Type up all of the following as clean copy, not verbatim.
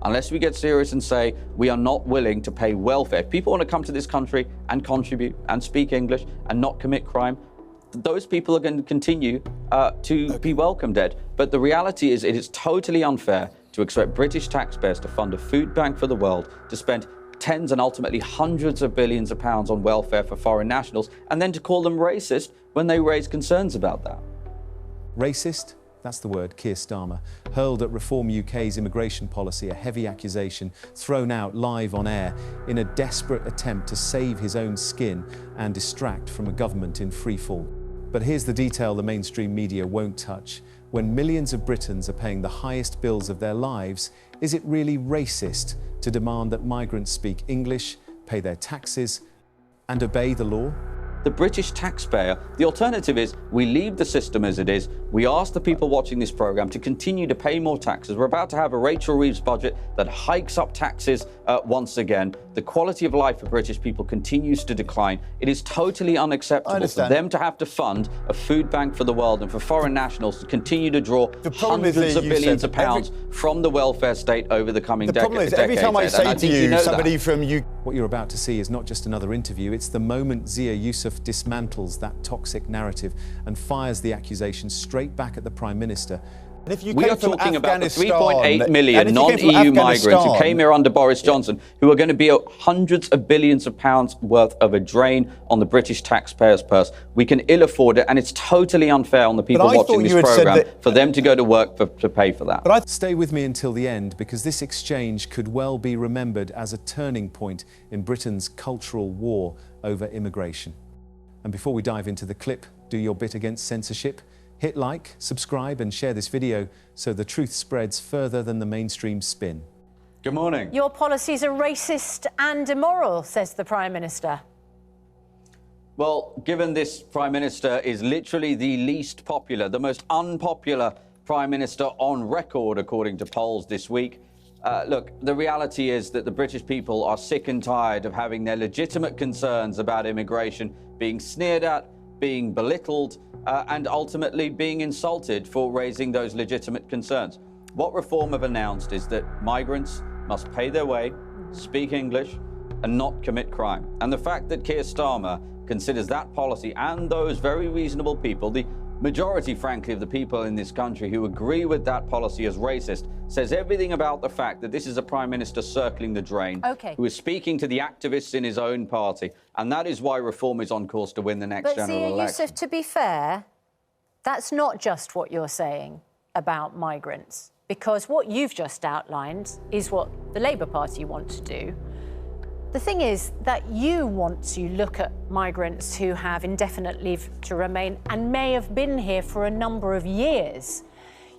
unless we get serious and say we are not willing to pay welfare. If people want to come to this country and contribute and speak English and not commit crime, those people are going to continue to be welcomed, Ed. But the reality is it is totally unfair to expect British taxpayers to fund a food bank for the world, to spend tens and ultimately hundreds of billions of pounds on welfare for foreign nationals, and then to call them racist when they raise concerns about that. Racist? That's the word Keir Starmer hurled at Reform UK's immigration policy, a heavy accusation thrown out live on air in a desperate attempt to save his own skin and distract from a government in free fall. But here's the detail the mainstream media won't touch. When millions of Britons are paying the highest bills of their lives, is it really racist to demand that migrants speak English, pay their taxes, and obey the law? The British taxpayer, the alternative is we leave the system as it is. We ask the people watching this programme to continue to pay more taxes. We're about to have a Rachel Reeves budget that hikes up taxes once again. The quality of life for British people continues to decline. It is totally unacceptable for them to have to fund a food bank for the world and for foreign nationals to continue to draw hundreds of billions of pounds from the welfare state over the coming decades. The problem is, every time I say to you, somebody from you... What you're about to see is not just another interview, it's the moment Zia Yusuf dismantles that toxic narrative and fires the accusation straight back at the Prime Minister. We are talking about the 3.8 million non-EU migrants who came here under Boris Johnson, who are going to be hundreds of billions of pounds worth of a drain on the British taxpayers' purse. We can ill afford it, and it's totally unfair on the people watching this programme for them to go to work to pay for that. Stay with me until the end, because this exchange could well be remembered as a turning point in Britain's cultural war over immigration. And before we dive into the clip, do your bit against censorship. Hit like, subscribe and share this video so the truth spreads further than the mainstream spin. Good morning. Your policies are racist and immoral, says the Prime Minister. Well, given this Prime Minister is literally the least popular, the most unpopular Prime Minister on record, according to polls this week, look, the reality is that the British people are sick and tired of having their legitimate concerns about immigration being sneered at, being belittled, and ultimately being insulted for raising those legitimate concerns. What Reform have announced is that migrants must pay their way, speak English, and not commit crime. And the fact that Keir Starmer considers that policy and those very reasonable people, the majority, frankly, of the people in this country who agree with that policy as racist, says everything about the fact that this is a Prime Minister circling the drain, who is speaking to the activists in his own party. And that is why Reform is on course to win the next general election. But Yusuf, to be fair, that's not just what you're saying about migrants, because what you've just outlined is what the Labour Party want to do. The thing is that you want to look at migrants who have indefinite leave to remain and may have been here for a number of years.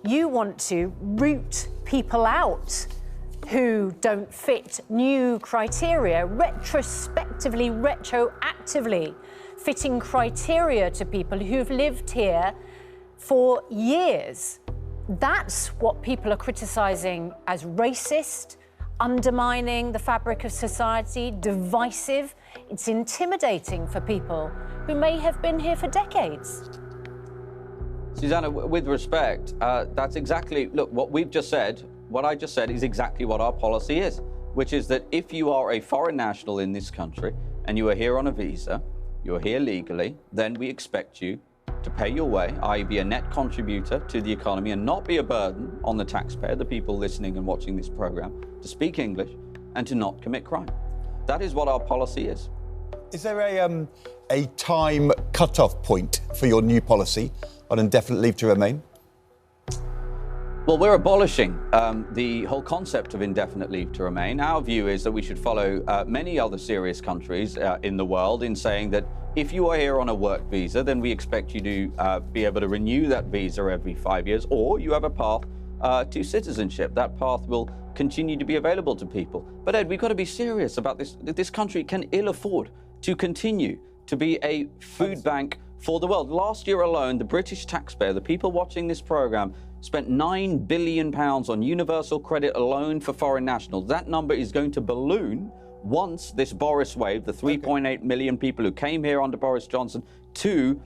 You want to root people out who don't fit new criteria, retrospectively, retroactively fitting criteria to people who've lived here for years. That's what people are criticising as racist, undermining the fabric of society, divisive. It's intimidating for people who may have been here for decades. Susanna, with respect, that's exactly, look, what we've just said, what I just said is exactly what our policy is, which is that if you are a foreign national in this country and you are here on a visa, you're here legally, then we expect you to pay your way, i.e. be a net contributor to the economy and not be a burden on the taxpayer, the people listening and watching this programme, to speak English and to not commit crime. That is what our policy is. Is there a time cut-off point for your new policy on indefinite leave to remain? Well, we're abolishing the whole concept of indefinite leave to remain. Our view is that we should follow many other serious countries in the world in saying that if you are here on a work visa, then we expect you to be able to renew that visa every 5 years, or you have a path to citizenship. That path will continue to be available to people. But Ed, we've got to be serious about this. This country can ill afford to continue to be a food bank for the world. Last year alone, the British taxpayer, the people watching this programme, spent £9 billion on universal credit alone for foreign nationals. That number is going to balloon once this Boris wave, the 3.8 million people who came here under Boris Johnson, to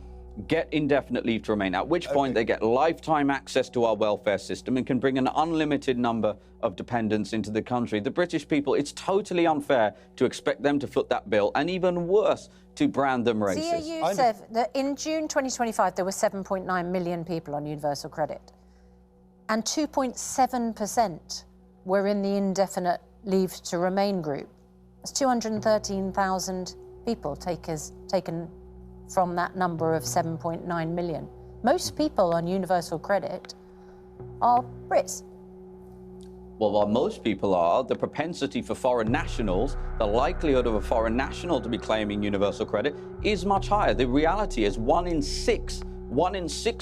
get indefinite leave to remain, at which point they get lifetime access to our welfare system and can bring an unlimited number of dependents into the country. The British people, it's totally unfair to expect them to foot that bill, and even worse, to brand them racist. Yusuf, that in June 2025, there were 7.9 million people on universal credit, and 2.7% were in the indefinite leave to remain group. That's 213,000 people taken from that number of 7.9 million. Most people on universal credit are Brits. Well, while most people are, the propensity for foreign nationals, the likelihood of a foreign national to be claiming universal credit is much higher. The reality is one in six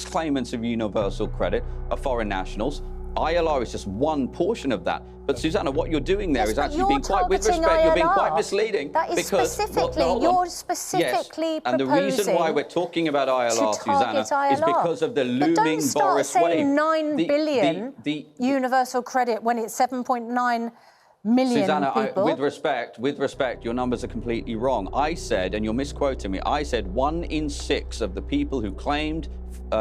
claimants of universal credit are foreign nationals. ILR is just one portion of that. But Susanna, what you're doing there is actually being quite, with respect, you're being quite misleading. That is because, specifically, you're specifically proposing. And the reason why we're talking about ILR, Susanna, is because of the looming Boris wave. Don't start saying 9 billion universal credit when it's 7.9 million Susanna, people. with respect, your numbers are completely wrong. I said, and you're misquoting me, I said 1 in 6 of the people who claimed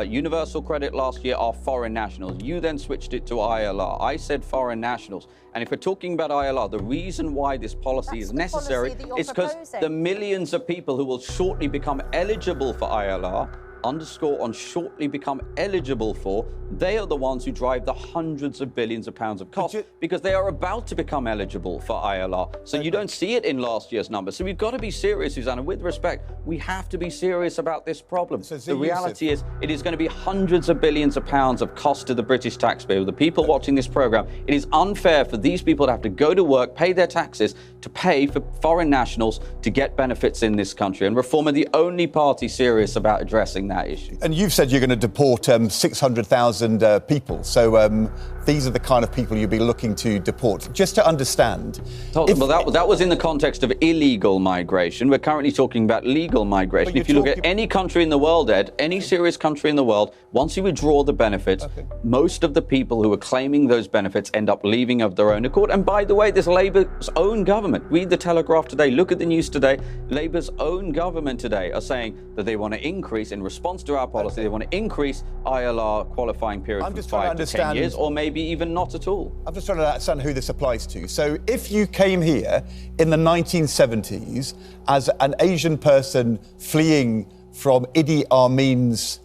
universal credit last year are foreign nationals. You then switched it to ILR. I said foreign nationals. And if we're talking about ILR, the reason why this policy is necessary is because the millions of people who will shortly become eligible for ILR, underscore on shortly become eligible for, they are the ones who drive the hundreds of billions of pounds of cost because they are about to become eligible for ILR. So you don't see it in last year's numbers. So we've got to be serious, Susanna. With respect, we have to be serious about this problem. The reality is it is going to be hundreds of billions of pounds of cost to the British taxpayer. The people watching this program, it is unfair for these people to have to go to work, pay their taxes, to pay for foreign nationals to get benefits in this country. And Reform are the only party serious about addressing that issue. And you've said you're going to deport 600,000 people. So these are the kind of people you'll be looking to deport. Just to understand. Well, that was in the context of illegal migration. We're currently talking about legal migration. If you look at any country in the world, Ed, any serious country in the world, once you withdraw the benefits, most of the people who are claiming those benefits end up leaving of their own accord. And by the way, this Labour's own government, read the Telegraph today, look at the news today, Labour's own government today are saying that they want to increase, in response to our policy, they want to increase ILR qualifying period from 5 to 10 years, or maybe even not at all. I'm just trying to understand who this applies to. So if you came here in the 1970s as an Asian person fleeing from Idi Amin's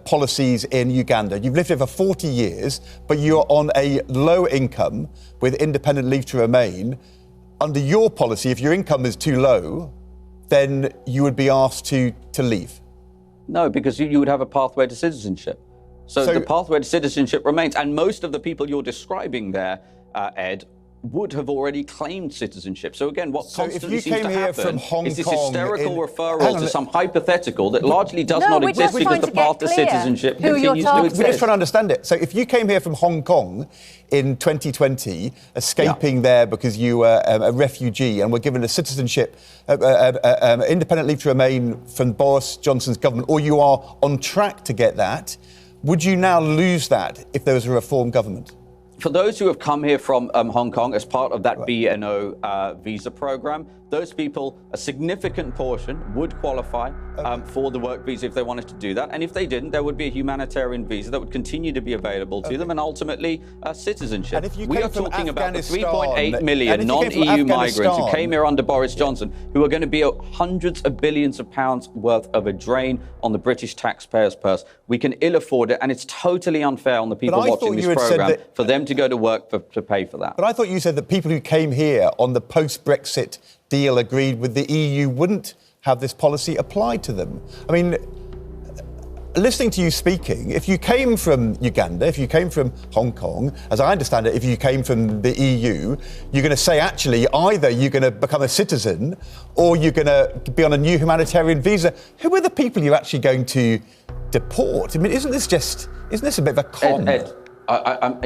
policies in Uganda, you've lived here for 40 years, but you're on a low income with independent leave to remain. Under your policy, if your income is too low, then you would be asked to leave. No, because you would have a pathway to citizenship. So the pathway to citizenship remains. And most of the people you're describing there, Ed, would have already claimed citizenship. So again, what constantly seems to happen is this hysterical referral to some hypothetical that largely does not exist because the path to citizenship continues to exist. We're just trying to understand it. So if you came here from Hong Kong in 2020, escaping there because you were a refugee and were given a citizenship, independent leave to remain from Boris Johnson's government, or you are on track to get that, would you now lose that if there was a Reform government? For those who have come here from Hong Kong as part of that BNO visa program, those people, a significant portion, would qualify for the work visa if they wanted to do that. And if they didn't, there would be a humanitarian visa that would continue to be available to them, and ultimately citizenship. And if you we are talking about the 3.8 million non-EU migrants who came here under Boris Johnson, who are going to be hundreds of billions of pounds worth of a drain on the British taxpayer's purse. We can ill afford it, and it's totally unfair on the people watching this program for them to go to work to pay for that. But I thought you said that people who came here on the post-Brexit deal agreed with the EU wouldn't have this policy applied to them. I mean, listening to you speaking, if you came from Uganda, if you came from Hong Kong, as I understand it, if you came from the EU, you're going to say, actually, either you're going to become a citizen or you're going to be on a new humanitarian visa. Who are the people you're actually going to deport? I mean, isn't this a bit of a con? Ed,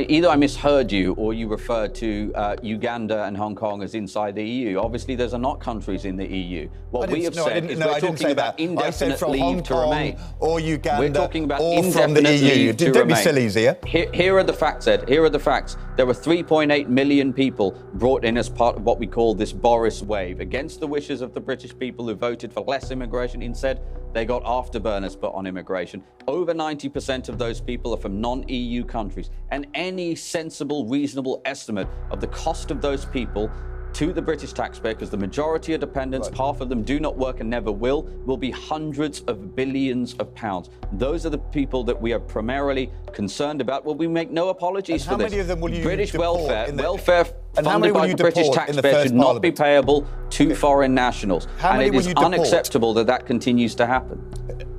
either I misheard you or you referred to Uganda and Hong Kong as inside the EU. Obviously, those are not countries in the EU. What we have said is we're talking about indefinite leave to remain. Or Uganda, we're talking about or indefinite from the EU. leave to Don't remain. be silly, Zia. Here are the facts, Ed. Here are the facts. There were 3.8 million people brought in as part of what we call this Boris wave, against the wishes of the British people who voted for less immigration. Instead, They got afterburners put on immigration. Over 90% of those people are from non-EU countries. And any sensible, reasonable estimate of the cost of those people to the British taxpayer, because the majority are dependents, half of them do not work and never will be hundreds of billions of pounds. Those are the people that we are primarily concerned about. Well, we make no apologies for this. How many of them will you British deport welfare funded by the British taxpayer should not be payable to foreign nationals. And it is unacceptable that that continues to happen.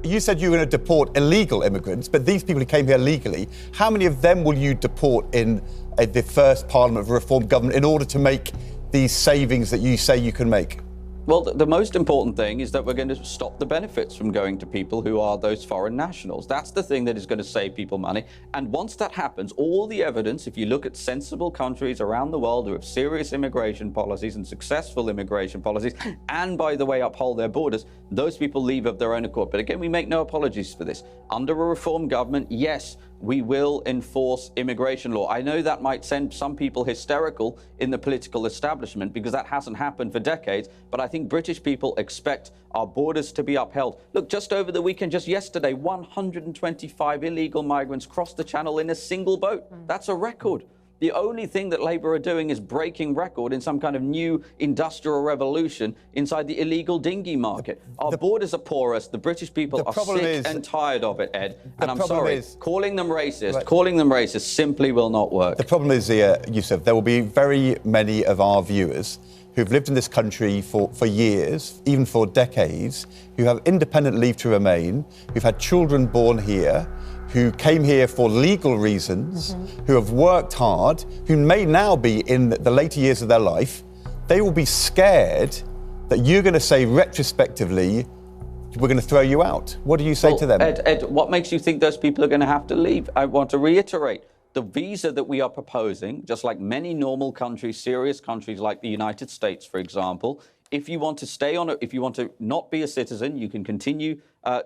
You said you were going to deport illegal immigrants, but these people who came here legally, how many of them will you deport in the first Parliament of a reformed government in order to make these savings that you say you can make? Well, the most important thing is that we're going to stop the benefits from going to people who are those foreign nationals. That's the thing that is going to save people money. And once that happens, all the evidence, if you look at sensible countries around the world who have serious immigration policies and successful immigration policies, and by the way, uphold their borders, those people leave of their own accord. But again, we make no apologies for this. Under a reform government, yes, we will enforce immigration law. I know that might send some people hysterical in the political establishment because that hasn't happened for decades, but I think British people expect our borders to be upheld. Look, just over the weekend, just yesterday, 125 illegal migrants crossed the Channel in a single boat. That's a record. The only thing that Labour are doing is breaking record in some kind of new industrial revolution inside the illegal dinghy market. Our borders are porous. The British people are sick and tired of it, Ed. And I'm sorry, calling them racist simply will not work. The problem is, Yusuf, there will be very many of our viewers who've lived in this country for years, even for decades, who have independent leave to remain, who've had children born here, who came here for legal reasons, who have worked hard, who may now be in the later years of their life. They will be scared that you're going to say retrospectively, we're going to throw you out. What do you say to them? Ed, what makes you think those people are going to have to leave? I want to reiterate. The visa that we are proposing, just like many normal countries, serious countries like the United States, for example, if you want to stay on it, if you want to not be a citizen, you can continue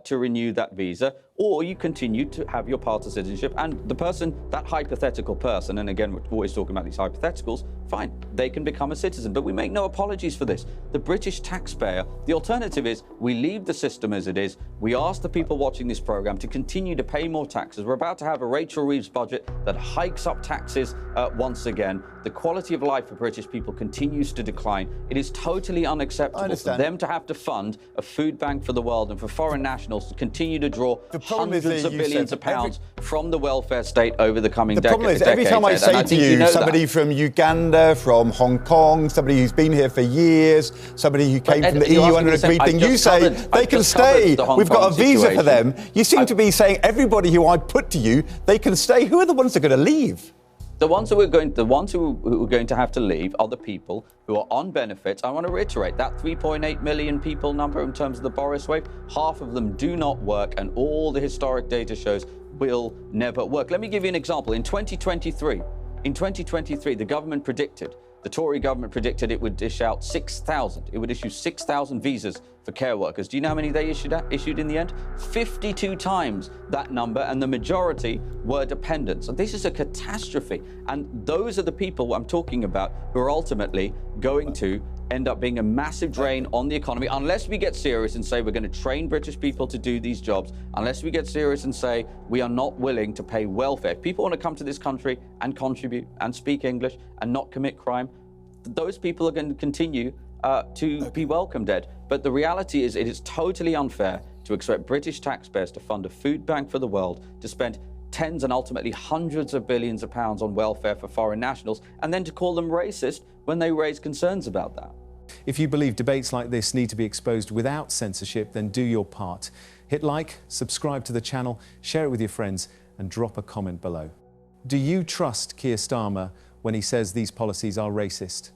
to renew that visa, or you continue to have your part of citizenship. And the person, that hypothetical person, and again, we're always talking about these hypotheticals, fine, they can become a citizen. But we make no apologies for this. The British taxpayer, the alternative is we leave the system as it is. We ask the people watching this program to continue to pay more taxes. We're about to have a Rachel Reeves budget that hikes up taxes once again. The quality of life for British people continues to decline. It is totally unacceptable for them to have to fund a food bank for the world and for foreign nationals to continue to draw hundreds of billions of pounds from the welfare state over the coming decades. The problem is, every time I say to you, somebody from Uganda, from Hong Kong, somebody who's been here for years, somebody who came from the EU under an agreed thing, you say they can stay. We've got a visa for them. You seem to be saying everybody who I put to you, they can stay. Who are the ones that are going to leave? The ones who are going to have to leave are the people who are on benefits. I want to reiterate that 3.8 million people number in terms of the Boris wave. Half of them do not work, and all the historic data shows will never work. Let me give you an example. In 2023, the government predicted, the Tory government predicted it would dish out 6,000. It would issue 6,000 visas for care workers. Do you know how many they issued in the end? 52 times that number, and the majority were dependents. So this is a catastrophe. And those are the people I'm talking about who are ultimately going to end up being a massive drain on the economy unless we get serious and say we're going to train British people to do these jobs, unless we get serious and say we are not willing to pay welfare. If people want to come to this country and contribute and speak English and not commit crime, those people are going to continue to be welcomed, Ed. But the reality is it is totally unfair to expect British taxpayers to fund a food bank for the world, to spend tens and ultimately hundreds of billions of pounds on welfare for foreign nationals, and then to call them racist when they raise concerns about that. If you believe debates like this need to be exposed without censorship, then do your part. Hit like, subscribe to the channel, share it with your friends, and drop a comment below. Do you trust Keir Starmer when he says these policies are racist?